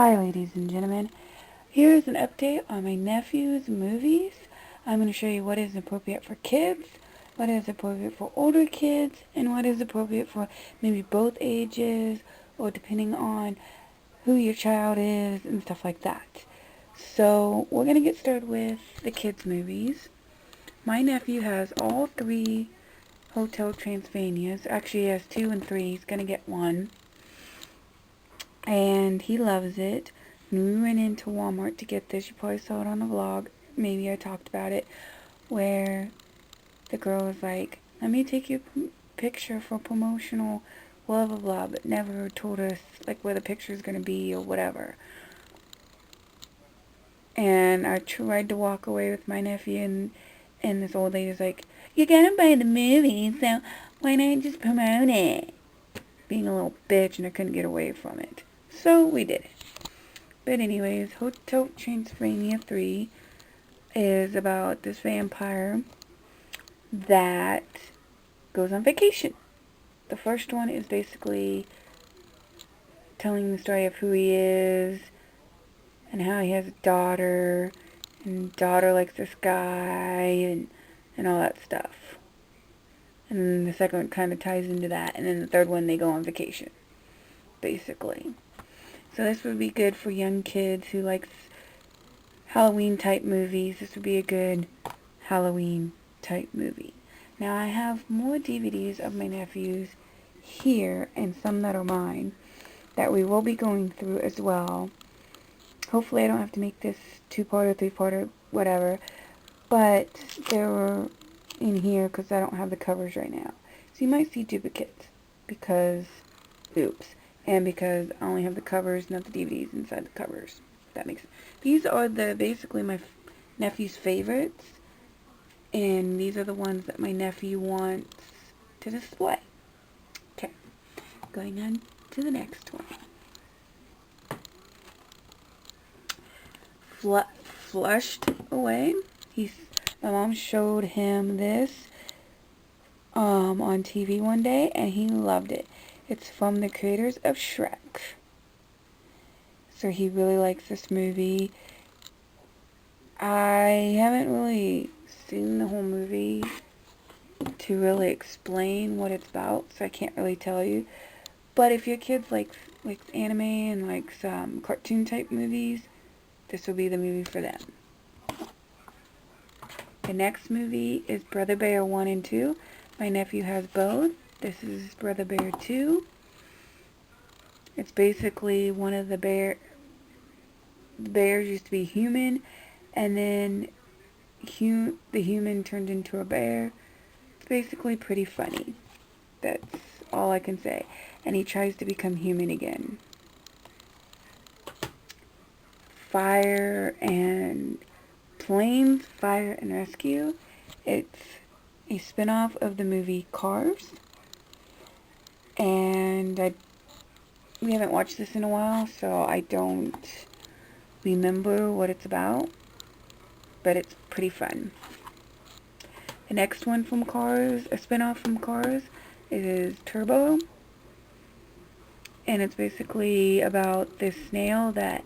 Hi ladies and gentlemen, here's an update on my nephew's movies. I'm going to show you what is appropriate for kids, what is appropriate for older kids, and what is appropriate for maybe both ages, or depending on who your child is and stuff like that. So we're going to get started with the kids movies. My nephew has all three Hotel Transylvanias. Actually he has 2 and 3, he's going to get 1. And he loves it. And we went into Walmart to get this. You probably saw it on the vlog. Maybe I talked about it. Where the girl was like, let me take your picture for promotional blah blah blah. But never told us like where the picture is going to be or whatever. And I tried to walk away with my nephew. And this old lady was like, you're going to buy the movie. So why not just promote it? Being a little bitch, and I couldn't get away from it. So we did it. But anyways, Hotel Transylvania 3 is about this vampire that goes on vacation. The first one is basically telling the story of who he is and how he has a daughter, and daughter likes this guy, and all that stuff. And then the second one kind of ties into that, and then the third one they go on vacation, basically. So this would be good for young kids who likes Halloween type movies. This would be a good Halloween type movie. Now I have more DVDs of my nephews here, and some that are mine, that we will be going through as well. Hopefully I don't have to make this 2-part or 3-part or whatever, but they were in here because I don't have the covers right now. So you might see duplicates because, oops. And because I only have the covers, not the DVDs inside the covers. That makes sense. These are basically my nephew's favorites. And these are the ones that my nephew wants to display. Okay. Going on to the next one. Flushed Away. My mom showed him this on TV one day, and he loved it. It's from the creators of Shrek. So he really likes this movie. I haven't really seen the whole movie to really explain what it's about, so I can't really tell you. But if your kids like anime and like some cartoon type movies, this will be the movie for them. The next movie is Brother Bear 1 and 2. My nephew has both. This is Brother Bear 2. It's basically one of the bears used to be human, and then the human turned into a bear. It's basically pretty funny. That's all I can say. And he tries to become human again. Fire and Planes, Fire and Rescue. It's a spin-off of the movie Cars. And we haven't watched this in a while, so I don't remember what it's about. But it's pretty fun. The next one from Cars, a spin-off from Cars, is Turbo. And it's basically about this snail that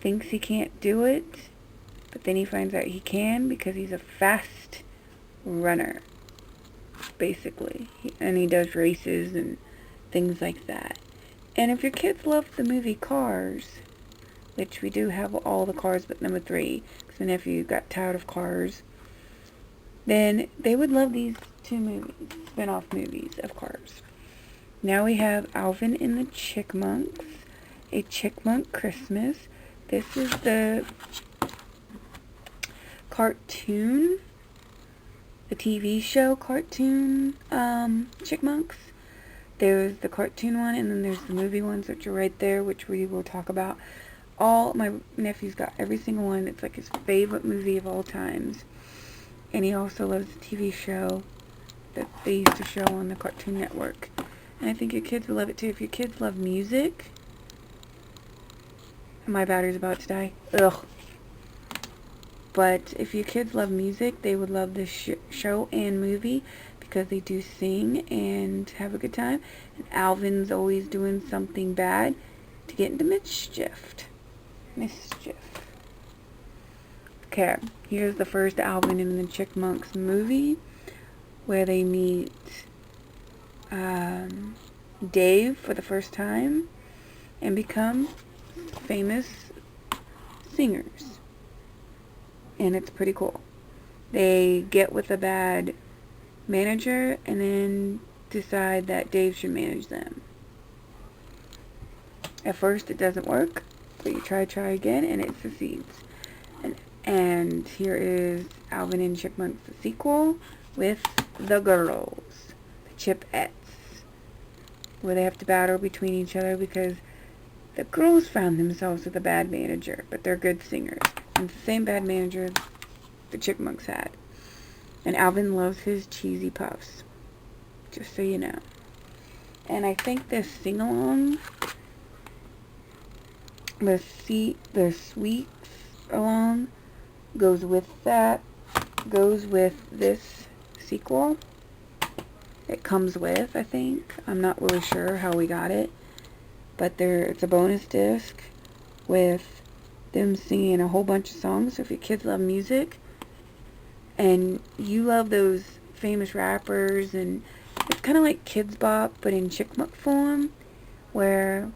thinks he can't do it, but then he finds out he can because he's a fast runner, basically. And he does races and things like that. And if your kids love the movie Cars, which we do have all the Cars but number 3, because my nephew got tired of Cars, then they would love these 2 movies, spin-off movies of Cars. Now we have Alvin and the Chipmunks, A Chipmunk Christmas. This is the cartoon, the TV show cartoon Chipmunks. There's the cartoon one, and then there's the movie ones, which are right there, which we will talk about. My nephew's got every single one. It's like his favorite movie of all times. And he also loves the TV show that they used to show on the Cartoon Network. And I think your kids will love it too. If your kids love music... My battery's about to die. Ugh. But if your kids love music, they would love this show and movie, because they do sing and have a good time. And Alvin's always doing something bad to get into mischief. Mischief. Okay, here's the first Alvin and the Chipmunks movie where they meet Dave for the first time and become famous singers. And it's pretty cool. They get with a bad manager and then decide that Dave should manage them. At first it doesn't work, but you try again and it succeeds. And here is Alvin and Chipmunks, the sequel, with the girls, the Chipettes, where they have to battle between each other because the girls found themselves with a bad manager, but they're good singers. And it's the same bad manager the Chipmunks had. And Alvin loves his cheesy puffs, just so you know. And I think this sing-along, the sweet along, goes with this sequel. It comes with, I think. I'm not really sure how we got it, but it's a bonus disc with them singing a whole bunch of songs. So if your kids love music and you love those famous rappers, and it's kind of like Kids Bop but in Chipmunk form, where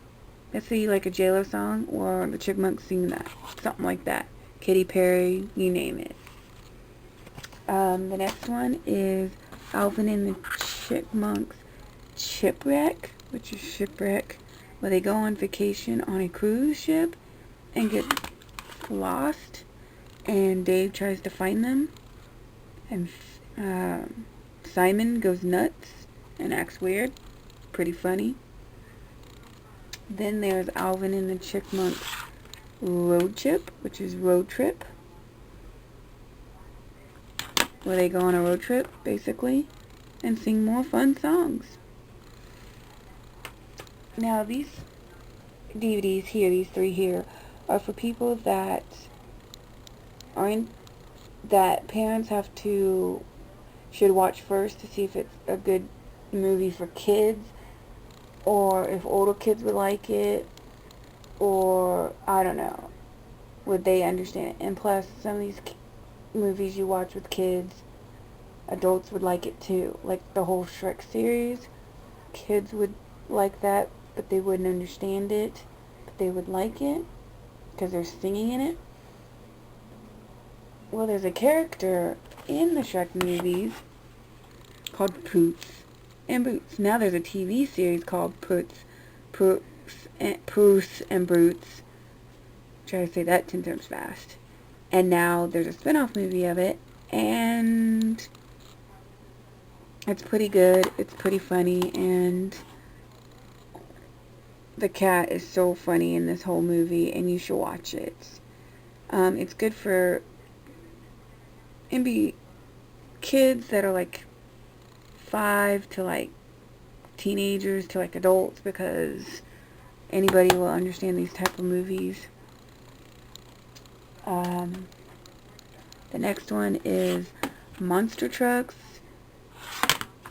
let's say you like a JLo song, or the Chipmunks sing that, something like that. Katy Perry, you name it. The next one is Alvin and the Chipmunks Shipwreck, which is shipwreck, where they go on vacation on a cruise ship and get lost, and Dave tries to find them, and Simon goes nuts and acts weird. Pretty funny. Then there's Alvin and the Chipmunks Road Trip, which is road trip, where they go on a road trip, basically, and sing more fun songs. Now, these DVDs here, these three here, are for people that that parents should watch first to see if it's a good movie for kids, or if older kids would like it, or I don't know, would they understand it? And plus, some of these movies you watch with kids, adults would like it too. Like the whole Shrek series, kids would like that, but they wouldn't understand it, but they would like it because they're singing in it. Well, there's a character in the Shrek movies called Poots and Boots. Now there's a TV series called Puss and Boots. Try to say that 10 times fast. And now there's a spin-off movie of it, and it's pretty good. It's pretty funny, and the cat is so funny in this whole movie, and you should watch it. It's good for maybe kids that are like 5 to like teenagers to like adults, because anybody will understand these type of movies. The next one is Monster Trucks.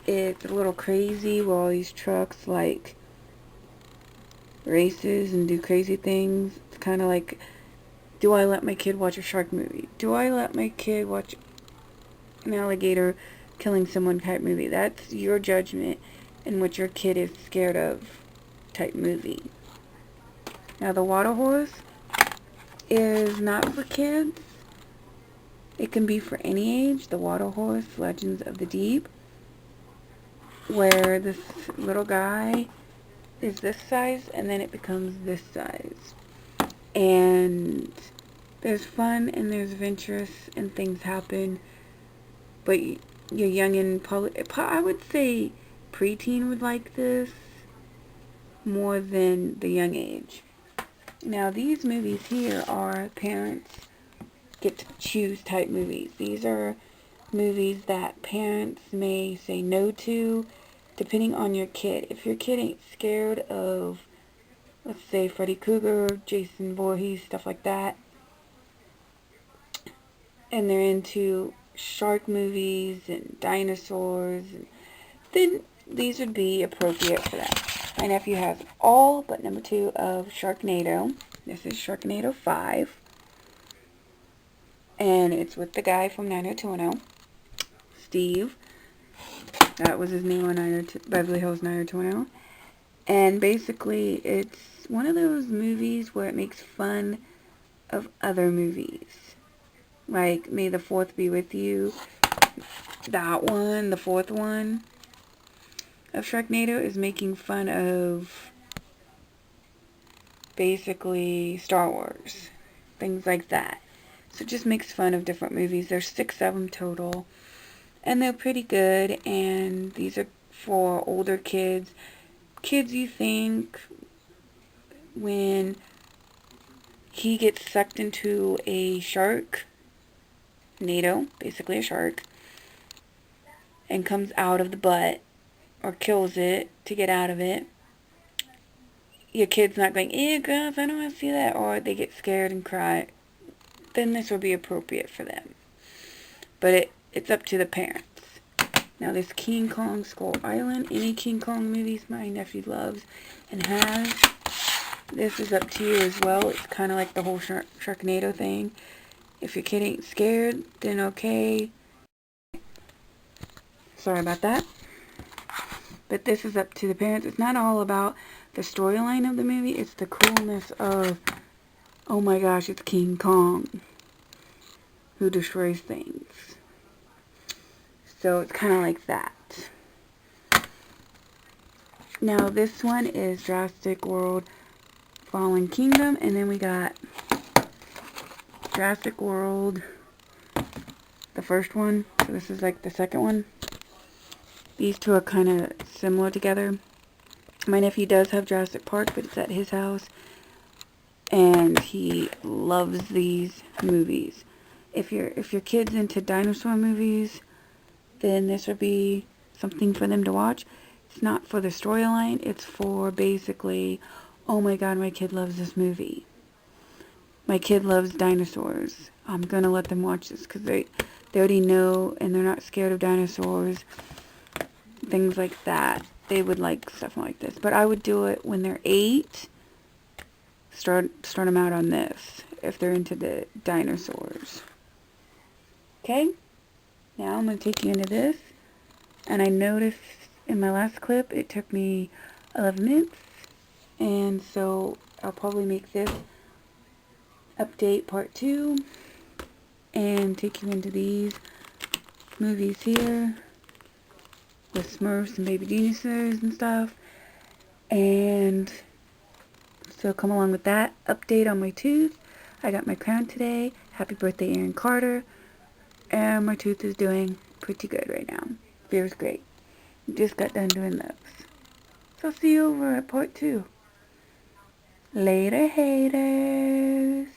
It's a little crazy where all these trucks like races and do crazy things. It's kind of like, do I let my kid watch a shark movie? Do I let my kid watch an alligator killing someone type movie? That's your judgment and what your kid is scared of type movie. Now the water horse is not for kids. It can be for any age. The Water Horse, Legends of the Deep, where this little guy is this size and then it becomes this size. And there's fun and there's adventurous and things happen, but your youngin', I would say preteen would like this more than the young age. Now these movies here are parents get to choose type movies. These are movies that parents may say no to depending on your kid. If your kid ain't scared of, let's say, Freddy Krueger, Jason Voorhees, stuff like that, and they're into shark movies and dinosaurs, then these would be appropriate for that. My nephew has all but number 2 of Sharknado. This is Sharknado 5. And it's with the guy from 90210. Steve. That was his name on Beverly Hills 90210. And basically, it's one of those movies where it makes fun of other movies. Like, May the 4th Be With You. That one, the fourth one of Sharknado, is making fun of basically Star Wars. Things like that. So it just makes fun of different movies. There's 6 of them total. And they're pretty good. And these are for older kids. Kids you think when he gets sucked into a shark, NATO, basically a shark, and comes out of the butt, or kills it to get out of it, your kid's not going, ew, gross, I don't want to see that, or they get scared and cry, then this will be appropriate for them. But it's up to the parents. Now this King Kong Skull Island, any King Kong movies my nephew loves and has, this is up to you as well. It's kind of like the whole Sharknado thing. If your kid ain't scared, then okay. Sorry about that. But this is up to the parents. It's not all about the storyline of the movie. It's the coolness of, oh my gosh, it's King Kong who destroys things. So it's kind of like that. Now this one is Jurassic World Fallen Kingdom. And then we got Jurassic World, the first one. So this is like the second one. These two are kind of similar together. My nephew does have Jurassic Park, but it's at his house. And he loves these movies. If your kid's into dinosaur movies, then this would be something for them to watch. It's not for the storyline. It's for basically, oh my god, my kid loves this movie. My kid loves dinosaurs. I'm going to let them watch this because they already know and they're not scared of dinosaurs. Things like that. They would like stuff like this. But I would do it when they're 8. Start them out on this if they're into the dinosaurs. Okay? Now I'm going to take you into this. And I noticed in my last clip it took me 11 minutes. And so I'll probably make this update part 2 and take you into these movies here with Smurfs and baby geniuses and stuff. And so come along with that update on my tooth. I got my crown today. Happy birthday, Aaron Carter. And my tooth is doing pretty good right now. Feels great. Just got done doing those. So I'll see you over at part 2. Later, haters.